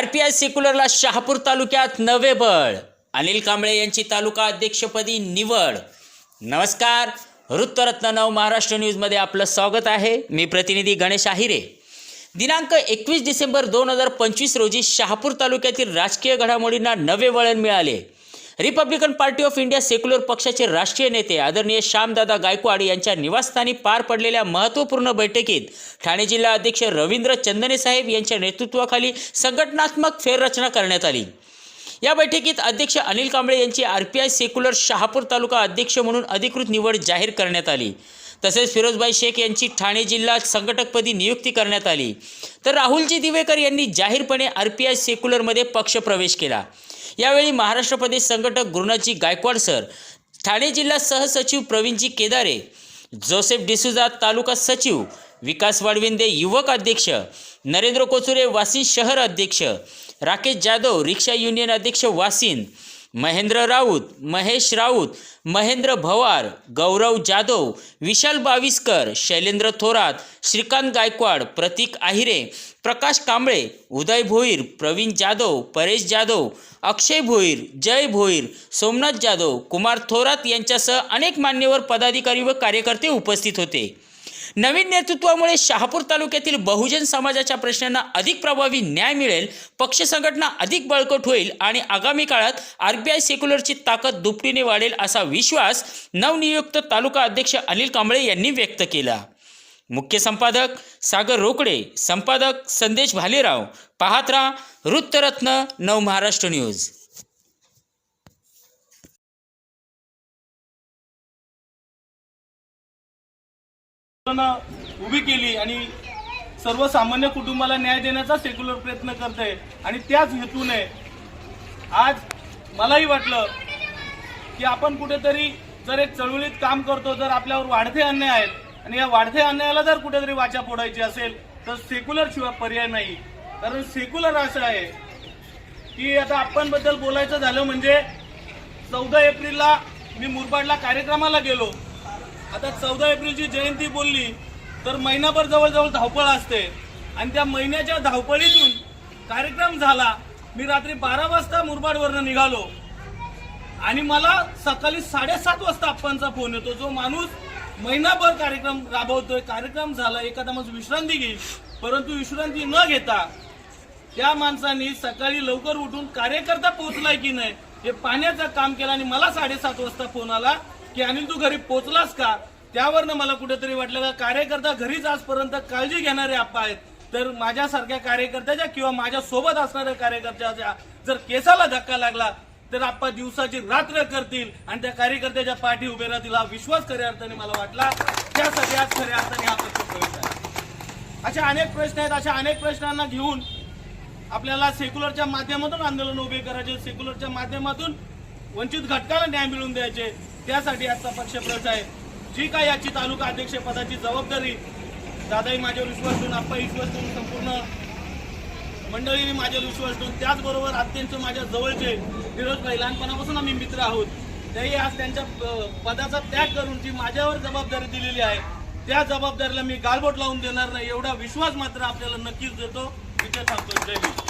RPI सेक्युलरला Shahapur तालुक्यात नवे बळ. अनिल कांबळे यांची तालुका अध्यक्षपदी निवड. नमस्कार, वृत्तरत्न नव महाराष्ट्र न्यूजमध्ये आपलं स्वागत आहे. मी प्रतिनिधी गणेश आहिरे. दिनांक 21 डिसेंबर 2025 रोजी शहापूर तालुक्यातील राजकीय घडामोडींना नवे वळण मिळाले. Republican party of India secular पक्षाचे राष्ट्रीय नेते आदरणीय श्यामदादा गायकवाड यांच्या निवासस्थानी पार पडलेल्या महत्त्वपूर्ण बैठकीत ठाणे जिल्हा अध्यक्ष रवींद्र चंदने साहेब यांच्या नेतृत्वाखाली संघटनात्मक फेररचना करण्यात आली. या बैठकीत अध्यक्ष अनिल कांबळे यांची आरपीआय सेक्युलर शहापूर तालुका अध्यक्ष म्हणून अधिकृत निवड जाहीर करण्यात आली. तसेच फिरोजभाई शेख यांची ठाणे जिल्हा संघटकपदी नियुक्ती करण्यात आली. तर राहुलजी दिवेकर यांनी जाहीरपणे आरपीआय सेक्युलरमध्ये पक्षप्रवेश केला. यावेळी महाराष्ट्र प्रदेश संघटक गुरुनाथजी गायकवाड सर, ठाणे जिल्हा सहसचिव प्रवीणजी केदारे, जोसेफ डिसूजा तालुका सचिव, विकास वाडविंदे युवक अध्यक्ष, नरेंद्र कोचुरे वासिन शहर अध्यक्ष, राकेश जाधव रिक्षा युनियन अध्यक्ष वासिन, महेंद्र राऊत, महेश राऊत, महेंद्र भवार, गौरव जाधव, विशाल बाविस्कर, शैलेंद्र थोरात, श्रीकांत गायकवाड, प्रतीक आहिरे, प्रकाश कांबळे, उदय भोईर, प्रवीण जाधव, परेश जाधव, अक्षय भोईर, जय भोईर, सोमनाथ जाधव, कुमार थोरात यांच्यासह अनेक मान्यवर पदाधिकारी व कार्यकर्ते उपस्थित होते. नवीन नेतृत्वामुळे शहापूर तालुक्यातील बहुजन समाजाच्या प्रश्नांना अधिक प्रभावी न्याय मिळेल, पक्ष संघटना अधिक बळकट होईल आणि आगामी काळात आरपीआय सेक्युलरची ताकद दुपटीने वाढेल असा विश्वास नवनियुक्त तालुका अध्यक्ष अनिल कांबळे यांनी व्यक्त केला. मुख्य संपादक सागर रोकडे, संपादक संदेश भालेराव. पाहत राहा वृत्तरत्न नव महाराष्ट्र न्यूज. उभी केली आणि सर्वसामान्य कुटुंबाला न्याय देण्याचा सेक्युलर प्रयत्न करते आणि त्याच हेतूने आज मलाही वाटलं की आपण कुठेतरी जर एक चळवळीत काम करतो, जर आपल्यावर वाढते अन्याय आहेत आणि या वाढत्या अन्यायाला जर कुठेतरी वाचा फोडायची असेल तर सेक्युलर शिवाय पर्याय नाही. कारण सेक्युलर असं आहे की आता आपण बद्दल बोलायचं झालं म्हणजे 14 एप्रिलला मी मुरबाडला कार्यक्रमाला गेलो. आता 14 एप्रिलची जयंती बोलली तर महिनाभर जवळजवळ धावपळ असते आणि त्या महिन्याच्या धावपळीतून कार्यक्रम झाला. मी रात्री 12 वाजता मुरबाडवरनं निघालो आणि मला सकाळी 7:30 वाजता आप्पांचा फोन येतो. जो माणूस महिनाभर कार्यक्रम राबवतोय, कार्यक्रम झाला, एखादा माणूस विश्रांती घेईल, परंतु विश्रांती न घेता त्या माणसाने सकाळी लवकर उठून कार्यकर्ता पोहोचलाय की नाही हे पाहण्याचं काम केलं आणि मला 7:30 वाजता फोन आला की अनिल तू घरी पोहोचलास का. त्यावरनं मला कुठेतरी वाटलं का कार्यकर्ता घरीच आजपर्यंत काळजी घेणारे आप्पा आहेत, तर माझ्यासारख्या कार्यकर्त्याच्या किंवा माझ्या सोबत असणाऱ्या कार्यकर्त्याच्या जर केसाला धक्का लागला तर आप्पा दिवसाची रात्र करतील आणि त्या कार्यकर्त्याच्या पाठी उभे राहतील हा विश्वास खऱ्या अर्थाने मला वाटला. त्यासाठी आज खऱ्या अर्थाने हा पक्षप्रवेश आहे. अशा अनेक प्रश्न आहेत. अशा अनेक प्रश्नांना घेऊन आपल्याला सेक्युलरच्या माध्यमातून आंदोलन उभे करायचे, सेक्युलरच्या माध्यमातून वंचित घटकाला न्याय मिळवून द्यायचे. त्यासाठी आजचा पक्षप्रवेश आहे. जी काय याची तालुका अध्यक्ष पदाची जबाबदारी दादाही माझ्यावर विश्वास ठेवून, आप्पा विश्वास ठेवून, संपूर्ण मंडळीने माझ्यावर विश्वास ठेवून, त्याचबरोबर अत्यंत माझ्या जवळचे फिरोजभाई, लहानपणापासून आम्ही मित्र आहोत, तेही आज त्यांच्या पदाचा त्याग करून जी माझ्यावर जबाबदारी दिलेली आहे त्या जबाबदारीला मी गालबोट लावून देणार नाही एवढा विश्वास मात्र आपल्याला नक्कीच देतो. इथे थांबतो. जय हिंद.